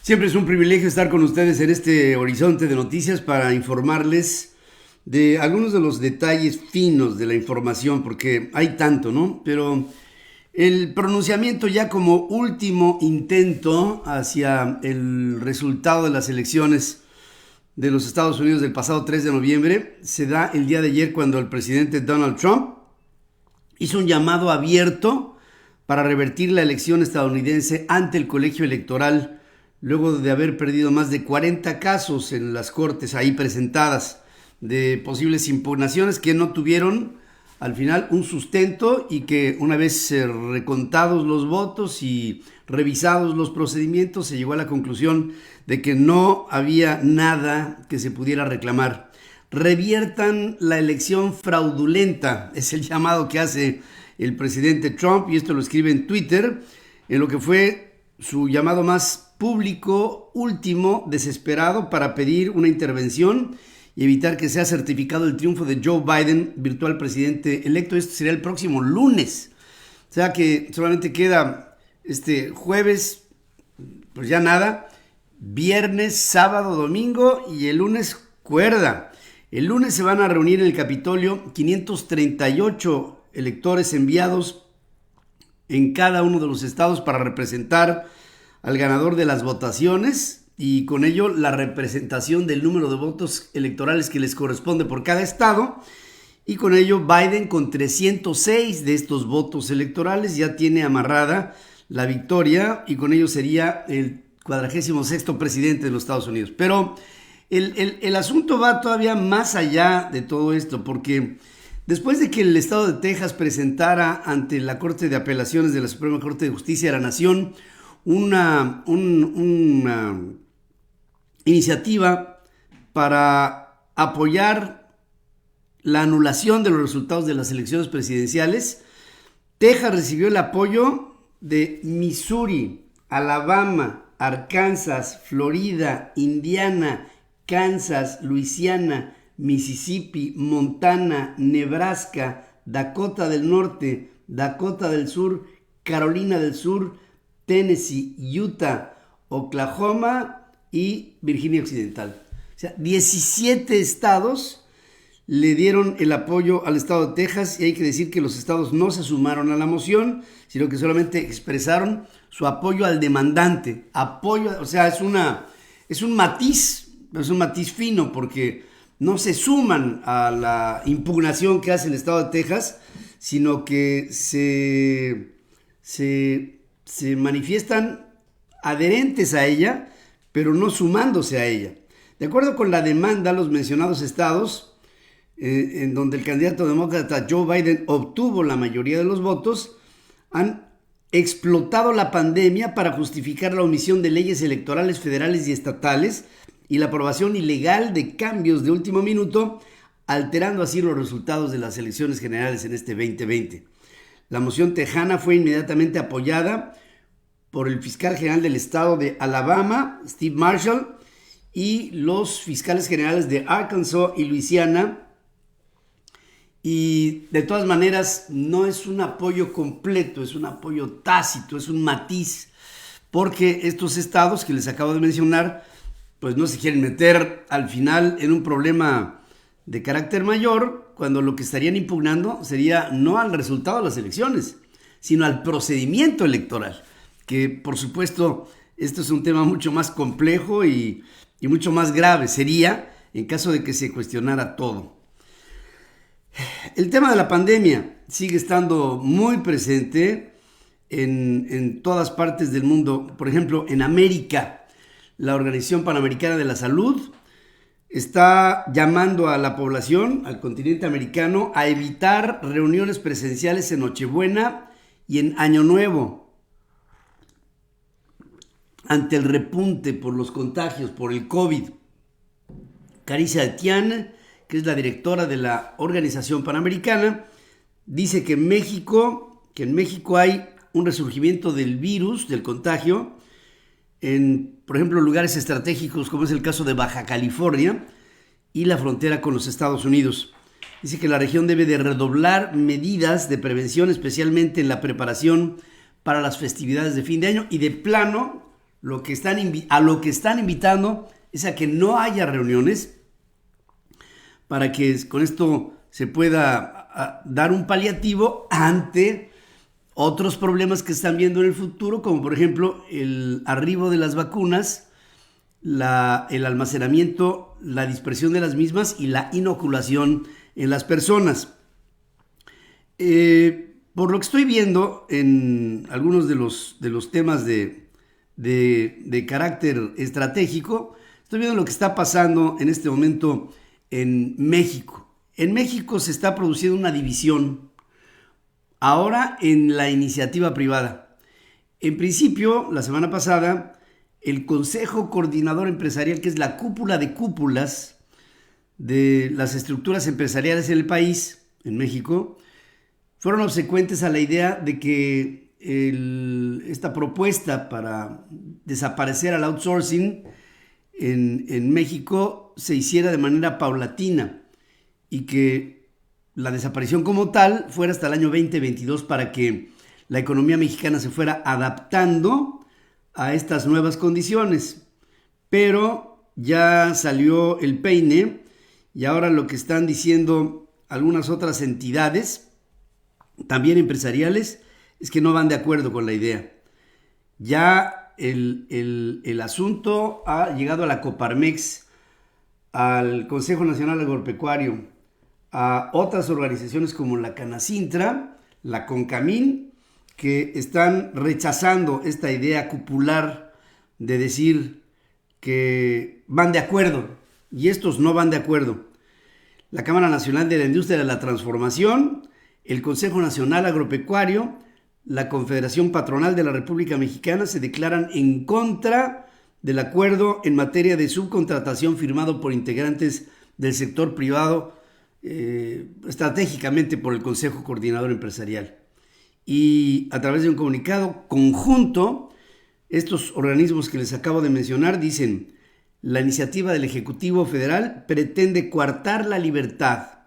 Siempre es un privilegio estar con ustedes en este horizonte de noticias para informarles de algunos de los detalles finos de la información, porque hay tanto, ¿no? Pero el pronunciamiento ya como último intento hacia el resultado de las elecciones de los Estados Unidos del pasado 3 de noviembre se da el día de ayer cuando el presidente Donald Trump hizo un llamado abierto para revertir la elección estadounidense ante el colegio electoral, luego de haber perdido más de 40 casos en las cortes ahí presentadas de posibles impugnaciones que no tuvieron al final un sustento y que una vez recontados los votos y revisados los procedimientos se llegó a la conclusión de que no había nada que se pudiera reclamar. Reviertan la elección fraudulenta, es el llamado que hace el presidente Trump, y esto lo escribe en Twitter, en lo que fue su llamado más público, último, desesperado, para pedir una intervención y evitar que sea certificado el triunfo de Joe Biden, virtual presidente electo. Esto sería el próximo lunes. O sea que solamente queda este jueves, pues ya nada, viernes, sábado, domingo y el lunes cuerda. El lunes se van a reunir en el Capitolio 538 electores enviados en cada uno de los estados para representar al ganador de las votaciones y con ello la representación del número de votos electorales que les corresponde por cada estado. Y con ello Biden, con 306 de estos votos electorales, ya tiene amarrada la victoria y con ello sería el 46º presidente de los Estados Unidos. Pero el asunto va todavía más allá de todo esto, porque después de que el estado de Texas presentara ante la Corte de Apelaciones de la Suprema Corte de Justicia de la Nación una iniciativa para apoyar la anulación de los resultados de las elecciones presidenciales, Texas recibió el apoyo de Missouri, Alabama, Arkansas, Florida, Indiana, Kansas, Luisiana, Mississippi, Montana, Nebraska, Dakota del Norte, Dakota del Sur, Carolina del Sur, Tennessee, Utah, Oklahoma y Virginia Occidental. O sea, 17 estados le dieron el apoyo al estado de Texas, y hay que decir que los estados no se sumaron a la moción, sino que solamente expresaron su apoyo al demandante. Apoyo, o sea, es un matiz fino, porque no se suman a la impugnación que hace el estado de Texas, sino que se manifiestan adherentes a ella, pero no sumándose a ella. De acuerdo con la demanda, los mencionados estados, en donde el candidato demócrata Joe Biden obtuvo la mayoría de los votos, han explotado la pandemia para justificar la omisión de leyes electorales federales y estatales y la aprobación ilegal de cambios de último minuto, alterando así los resultados de las elecciones generales en este 2020. La moción tejana fue inmediatamente apoyada por el fiscal general del estado de Alabama, Steve Marshall, y los fiscales generales de Arkansas y Luisiana. Y de todas maneras no es un apoyo completo, es un apoyo tácito, es un matiz, porque estos estados que les acabo de mencionar pues no se quieren meter al final en un problema de carácter mayor, cuando lo que estarían impugnando sería no al resultado de las elecciones, sino al procedimiento electoral, que por supuesto esto es un tema mucho más complejo y mucho más grave sería en caso de que se cuestionara todo. El tema de la pandemia sigue estando muy presente en todas partes del mundo. Por ejemplo, en América, la Organización Panamericana de la Salud está llamando a la población, al continente americano, a evitar reuniones presenciales en Nochebuena y en Año Nuevo, ante el repunte por los contagios por el COVID. Carissa Etienne, que es la directora de la Organización Panamericana, dice que en México hay un resurgimiento del virus, del contagio, en, por ejemplo, lugares estratégicos como es el caso de Baja California y la frontera con los Estados Unidos. Dice que la región debe de redoblar medidas de prevención, especialmente en la preparación para las festividades de fin de año, y de plano a lo que están invitando es a que no haya reuniones para que con esto se pueda dar un paliativo ante otros problemas que están viendo en el futuro, como por ejemplo el arribo de las vacunas, el almacenamiento, la dispersión de las mismas y la inoculación en las personas. Por lo que estoy viendo en algunos de los temas de carácter estratégico, estoy viendo lo que está pasando en este momento en México. En México se está produciendo una división ahora en la iniciativa privada. En principio, la semana pasada, el Consejo Coordinador Empresarial, que es la cúpula de cúpulas de las estructuras empresariales en el país, en México, fueron obsecuentes a la idea de que esta propuesta para desaparecer al outsourcing en México se hiciera de manera paulatina y que la desaparición como tal fuera hasta el año 2022 para que la economía mexicana se fuera adaptando a estas nuevas condiciones. Pero ya salió el peine y ahora lo que están diciendo algunas otras entidades, también empresariales, es que no van de acuerdo con la idea. Ya el asunto ha llegado a la Coparmex, al Consejo Nacional Agropecuario, a otras organizaciones como la Canacintra, la Concamín, que están rechazando esta idea cupular de decir que van de acuerdo, y estos no van de acuerdo. La Cámara Nacional de la Industria de la Transformación, el Consejo Nacional Agropecuario, la Confederación Patronal de la República Mexicana se declaran en contra del acuerdo en materia de subcontratación firmado por integrantes del sector privado estratégicamente por el Consejo Coordinador Empresarial. Y a través de un comunicado conjunto, estos organismos que les acabo de mencionar dicen: la iniciativa del Ejecutivo Federal pretende coartar la libertad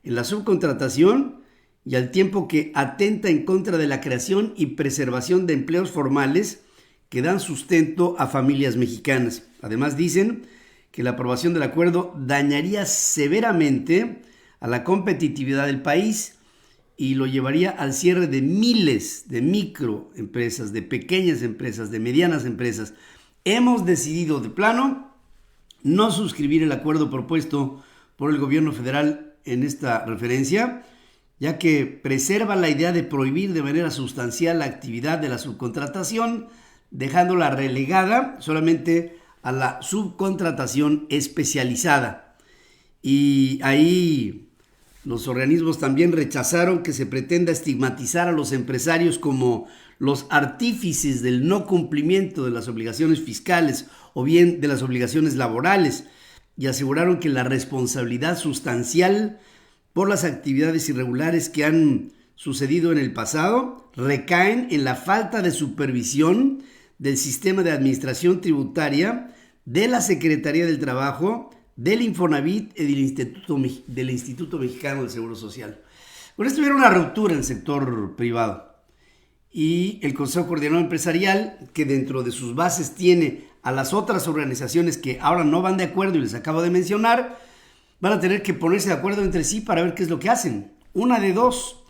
en la subcontratación y al tiempo que atenta en contra de la creación y preservación de empleos formales que dan sustento a familias mexicanas. Además dicen que la aprobación del acuerdo dañaría severamente a la competitividad del país y lo llevaría al cierre de miles de microempresas, de pequeñas empresas, de medianas empresas. Hemos decidido de plano no suscribir el acuerdo propuesto por el gobierno federal en esta referencia, ya que preserva la idea de prohibir de manera sustancial la actividad de la subcontratación, dejándola relegada solamente a la subcontratación especializada. Y ahí los organismos también rechazaron que se pretenda estigmatizar a los empresarios como los artífices del no cumplimiento de las obligaciones fiscales o bien de las obligaciones laborales, y aseguraron que la responsabilidad sustancial por las actividades irregulares que han sucedido en el pasado recaen en la falta de supervisión del sistema de administración tributaria, de la Secretaría del Trabajo, del Infonavit y del Instituto Mexicano del Seguro Social. Con esto hubiera una ruptura en el sector privado. Y el Consejo Coordinador Empresarial, que dentro de sus bases tiene a las otras organizaciones que ahora no van de acuerdo y les acabo de mencionar, van a tener que ponerse de acuerdo entre sí para ver qué es lo que hacen. Una de dos: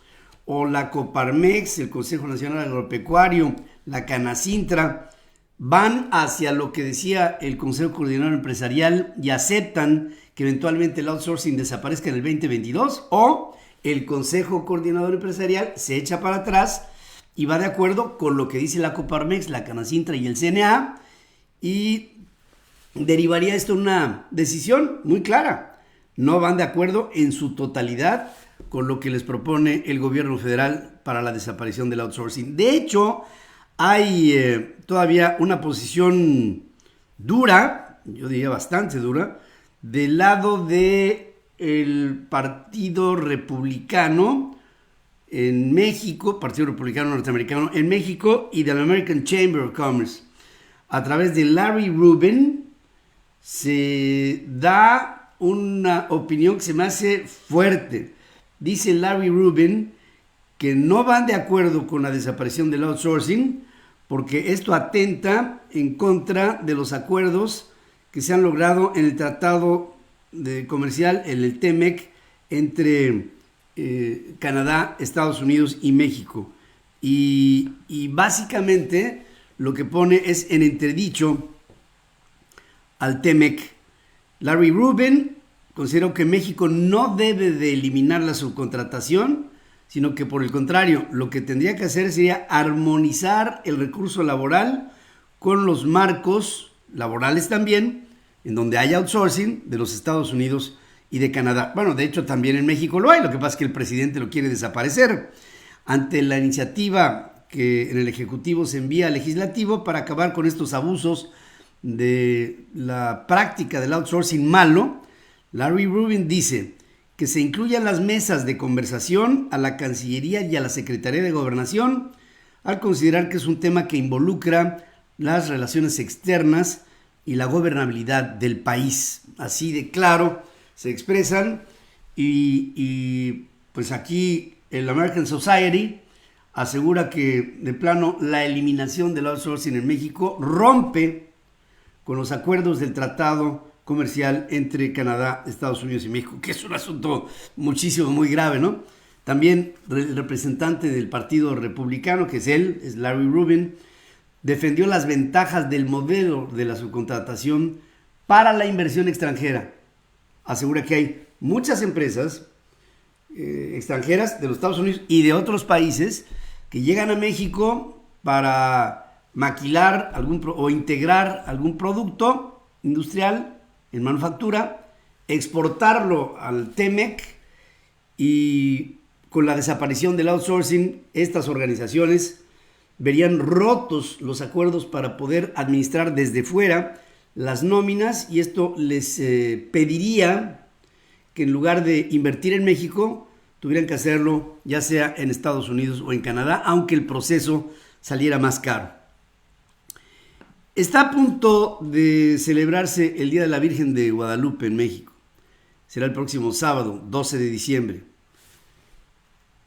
o la Coparmex, el Consejo Nacional Agropecuario, la Canacintra, van hacia lo que decía el Consejo Coordinador Empresarial y aceptan que eventualmente el outsourcing desaparezca en el 2022, o el Consejo Coordinador Empresarial se echa para atrás y va de acuerdo con lo que dice la Coparmex, la Canacintra y el CNA, y derivaría esto en una decisión muy clara. No van de acuerdo en su totalidad con lo que les propone el gobierno federal para la desaparición del outsourcing. De hecho, hay todavía una posición dura, yo diría bastante dura, del lado del Partido Republicano en México, Partido Republicano Norteamericano en México, y del American Chamber of Commerce. A través de Larry Rubin se da una opinión que se me hace fuerte. Dice Larry Rubin que no van de acuerdo con la desaparición del outsourcing porque esto atenta en contra de los acuerdos que se han logrado en el Tratado Comercial, en el TEMEC, entre Canadá, Estados Unidos y México. Y básicamente lo que pone es en entredicho al TEMEC. Larry Rubin consideró que México no debe de eliminar la subcontratación, sino que por el contrario, lo que tendría que hacer sería armonizar el recurso laboral con los marcos laborales también, en donde hay outsourcing de los Estados Unidos y de Canadá. Bueno, de hecho también en México lo hay, lo que pasa es que el presidente lo quiere desaparecer. Ante la iniciativa que en el Ejecutivo se envía al Legislativo para acabar con estos abusos de la práctica del outsourcing malo, Larry Rubin dice que se incluyan las mesas de conversación a la Cancillería y a la Secretaría de Gobernación, al considerar que es un tema que involucra las relaciones externas y la gobernabilidad del país. Así de claro se expresan y pues aquí el American Society asegura que de plano la eliminación del outsourcing en México rompe con los acuerdos del Tratado Comercial entre Canadá, Estados Unidos y México, que es un asunto muy grave, ¿no? También el representante del Partido Republicano, que es él, es Larry Rubin, defendió las ventajas del modelo de la subcontratación para la inversión extranjera. Asegura que hay muchas empresas extranjeras de los Estados Unidos y de otros países que llegan a México para maquilar o integrar algún producto industrial en manufactura, exportarlo al TEMEC, y con la desaparición del outsourcing, estas organizaciones verían rotos los acuerdos para poder administrar desde fuera las nóminas, y esto les pediría que en lugar de invertir en México, tuvieran que hacerlo ya sea en Estados Unidos o en Canadá, aunque el proceso saliera más caro. Está a punto de celebrarse el Día de la Virgen de Guadalupe en México. Será el próximo sábado, 12 de diciembre.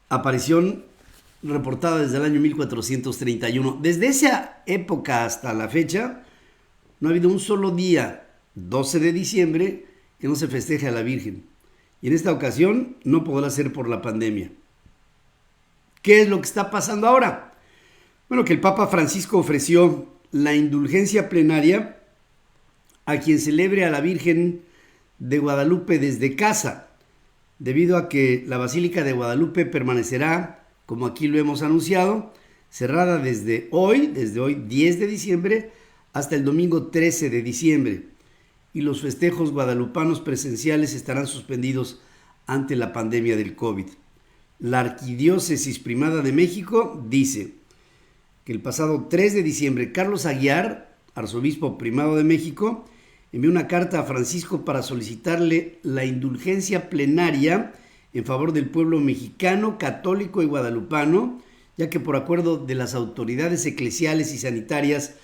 Aparición reportada desde el año 1431. Desde esa época hasta la fecha, no ha habido un solo día, 12 de diciembre, que no se festeje a la Virgen. Y en esta ocasión no podrá ser por la pandemia. ¿Qué es lo que está pasando ahora? Bueno, que el Papa Francisco ofreció la indulgencia plenaria a quien celebre a la Virgen de Guadalupe desde casa, debido a que la Basílica de Guadalupe permanecerá, como aquí lo hemos anunciado, cerrada desde hoy 10 de diciembre, hasta el domingo 13 de diciembre, y los festejos guadalupanos presenciales estarán suspendidos ante la pandemia del COVID. La Arquidiócesis Primada de México dice que el pasado 3 de diciembre Carlos Aguiar, arzobispo primado de México, envió una carta a Francisco para solicitarle la indulgencia plenaria en favor del pueblo mexicano, católico y guadalupano, ya que por acuerdo de las autoridades eclesiales y sanitarias,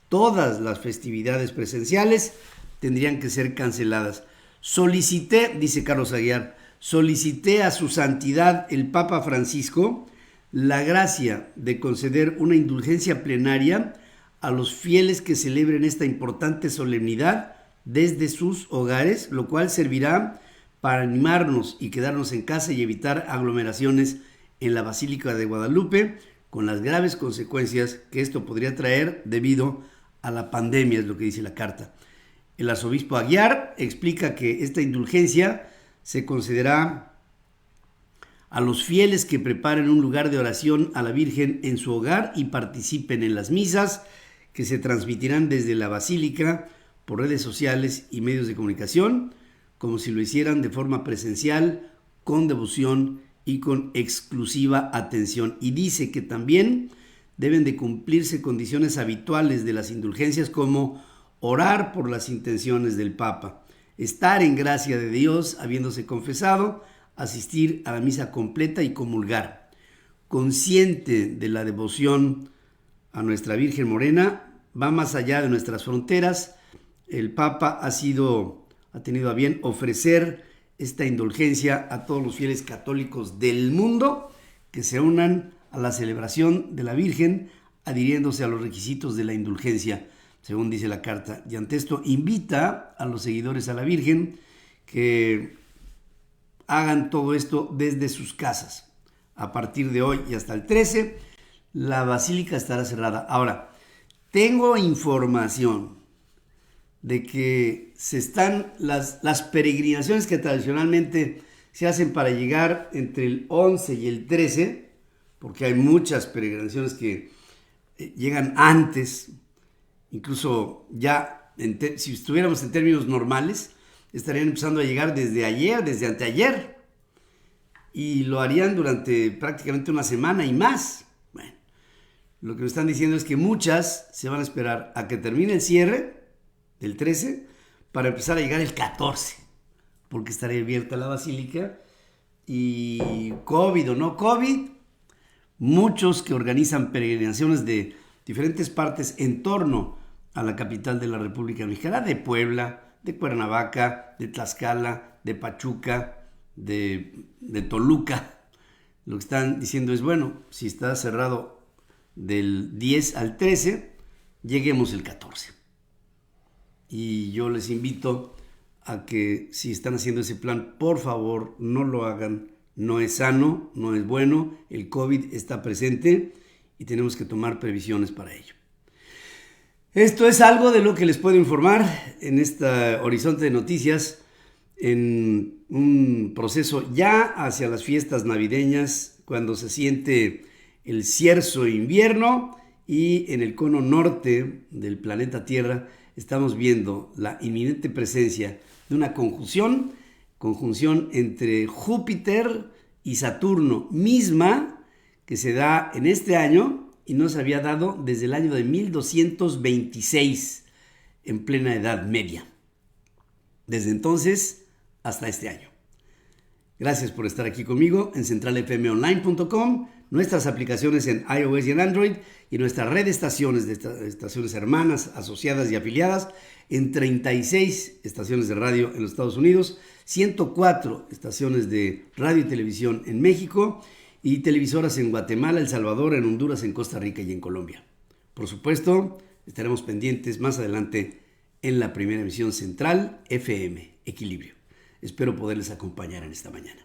todas las festividades presenciales tendrían que ser canceladas. Solicité, dice Carlos Aguiar, solicité a su santidad el Papa Francisco la gracia de conceder una indulgencia plenaria a los fieles que celebren esta importante solemnidad desde sus hogares, lo cual servirá para animarnos y quedarnos en casa y evitar aglomeraciones en la Basílica de Guadalupe, con las graves consecuencias que esto podría traer debido a la pandemia, es lo que dice la carta. El arzobispo Aguiar explica que esta indulgencia se concederá a los fieles que preparen un lugar de oración a la Virgen en su hogar y participen en las misas que se transmitirán desde la Basílica por redes sociales y medios de comunicación, como si lo hicieran de forma presencial, con devoción y con exclusiva atención. Y dice que también deben de cumplirse condiciones habituales de las indulgencias, como orar por las intenciones del Papa, estar en gracia de Dios habiéndose confesado, asistir a la misa completa y comulgar. Consciente de la devoción a nuestra Virgen Morena, va más allá de nuestras fronteras. El Papa ha tenido a bien ofrecer esta indulgencia a todos los fieles católicos del mundo que se unan a la celebración de la Virgen adhiriéndose a los requisitos de la indulgencia, según dice la carta. Y ante esto invita a los seguidores a la Virgen que hagan todo esto desde sus casas. A partir de hoy y hasta el 13, la basílica estará cerrada. Ahora, tengo información de que se están las peregrinaciones que tradicionalmente se hacen para llegar entre el 11 y el 13, porque hay muchas peregrinaciones que llegan antes, incluso ya, si estuviéramos en términos normales, estarían empezando a llegar desde ayer, desde anteayer, y lo harían durante prácticamente una semana y más. Bueno, lo que me están diciendo es que muchas se van a esperar a que termine el cierre del 13 para empezar a llegar el 14, porque estará abierta la basílica y COVID o no COVID, muchos que organizan peregrinaciones de diferentes partes en torno a la capital de la República Mexicana, de Puebla, de Cuernavaca, de Tlaxcala, de Pachuca, de Toluca. Lo que están diciendo es, bueno, si está cerrado del 10 al 13, lleguemos el 14. Y yo les invito a que si están haciendo ese plan, por favor, no lo hagan. No es sano, no es bueno, el COVID está presente y tenemos que tomar previsiones para ello. Esto es algo de lo que les puedo informar en este horizonte de noticias, en un proceso ya hacia las fiestas navideñas, cuando se siente el cierzo invierno y en el cono norte del planeta Tierra estamos viendo la inminente presencia de una conjunción entre Júpiter y Saturno misma que se da en este año y no se había dado desde el año de 1226 en plena Edad Media. Desde entonces hasta este año. Gracias por estar aquí conmigo en centralfmonline.com, nuestras aplicaciones en iOS y en Android y nuestra red de estaciones hermanas, asociadas y afiliadas en 36 estaciones de radio en los Estados Unidos, 104 estaciones de radio y televisión en México y televisoras en Guatemala, El Salvador, en Honduras, en Costa Rica y en Colombia. Por supuesto, estaremos pendientes más adelante en la primera emisión Central FM, Equilibrio. Espero poderles acompañar en esta mañana.